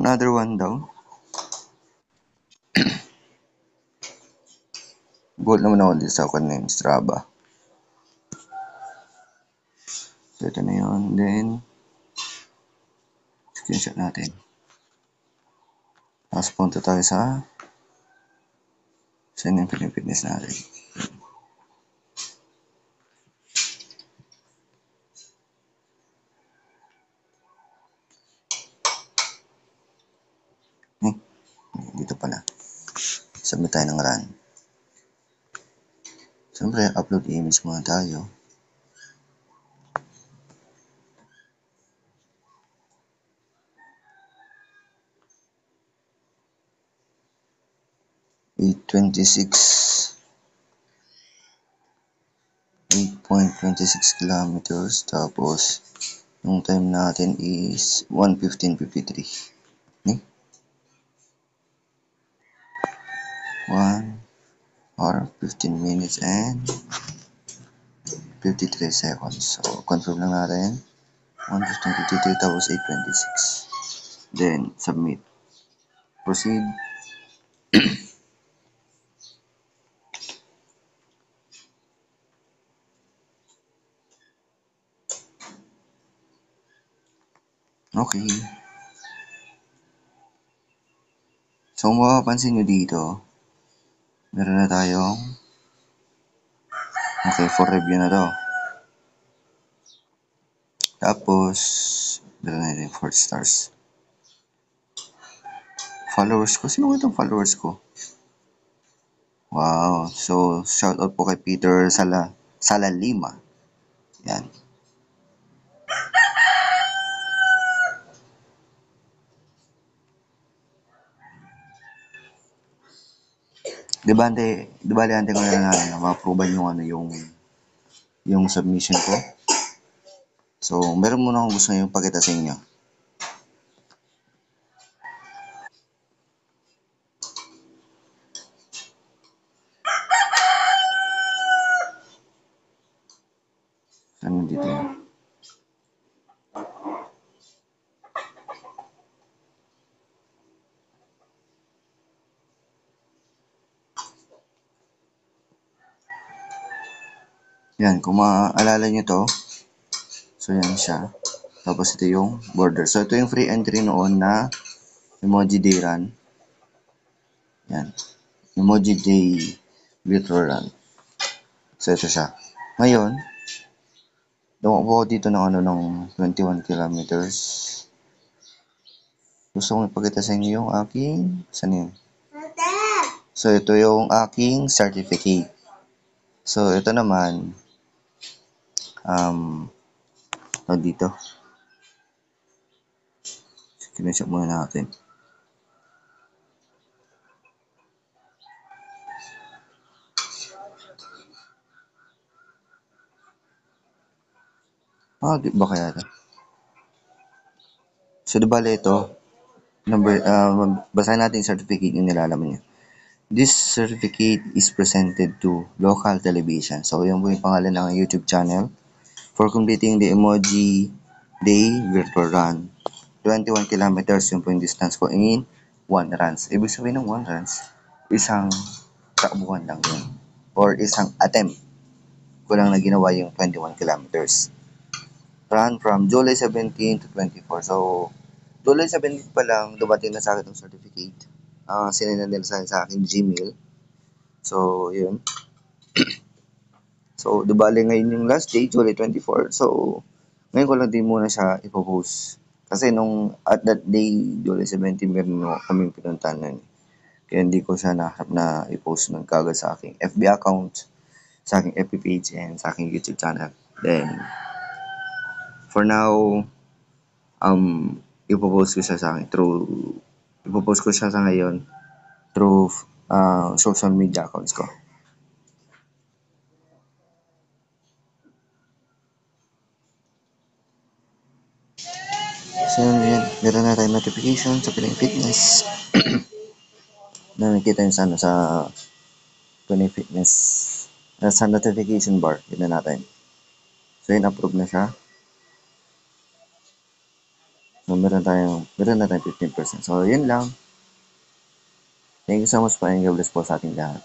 Another one daw. Buhat naman ako dito sa kanya yung Strava. So, ito na yun. Then, screenshot natin. Tapos punta tayo sa saan yung pinipitness natin. Dito pala. Submit tayo ng run. Siyempre, upload image muna tayo. .26 kilometers. Tapos, yung time natin is 1:15:53. 1 hour, 15 minutes, and 53 seconds. So, confirm lang natin. 1:15:53 tapos 8:26. Then, submit. Proceed. Okay. So, kung mapapansin nyo dito, meron na tayong okay, for review na to. Tapos, meron na yung 4 stars. Followers ko. Sino itong followers ko? Wow. So, shout out po kay Peter Salalima. Yan. Di ba ante ko na lang na ma-approval yung yung submission ko. So, meron muna akong gusto yung pakita sa inyo. Ano dito yun? Yan, kung maaalala nyo to, so yan siya. Tapos ito yung border. So ito yung free entry noon na emoji day run. Yan. Emoji day virtual run. So ito siya. Ngayon, dumakbo ako dito ng ng 21 kilometers. Gusto kong ipakita sa inyo yung aking, saan yun? So ito yung aking certificate. So ito naman, dito. Screenshot muna natin. Di ba kaya ito? So, di bale ito, basahin natin yung certificate yung nilalaman niya. This certificate is presented to local television. So, yun po yung pangalan ng YouTube channel for completing the Emoji Day Virtual Run. 21 kilometers yung po yung distance ko in 1 runs. Ibig sabihin ng 1 runs, isang takbuhan lang yun. Or isang attempt ko lang na ginawa yung 21 kilometers. Run from July 17 to 24. So, July 17 pa lang, dumating na sa akin yung certificate. Sinend nila sa akin Gmail. So, yun. So, di bale ngayon yung last day, July 24. So, ngayon ko lang din muna siya ipopost. Kasi nung at that day, July 17, meron kaming pinuntahan nun. Kaya hindi ko siya naharap na i-post nun kagad sa aking FB account, sa aking FB page, and sa aking YouTube channel. Then, for now, ipopost ko siya sa akin ipopost ko siya sa ngayon through social media accounts ko. So, yun. Meron na tayong notification sa Pinoy Fitness. na nakikita nyo sa Pinoy Fitness. Sa notification bar. Yun na natin. So, yun, approve na siya. So, meron na tayong 15%. So, yun lang. Thank you so much po and God bless po sa ating lahat.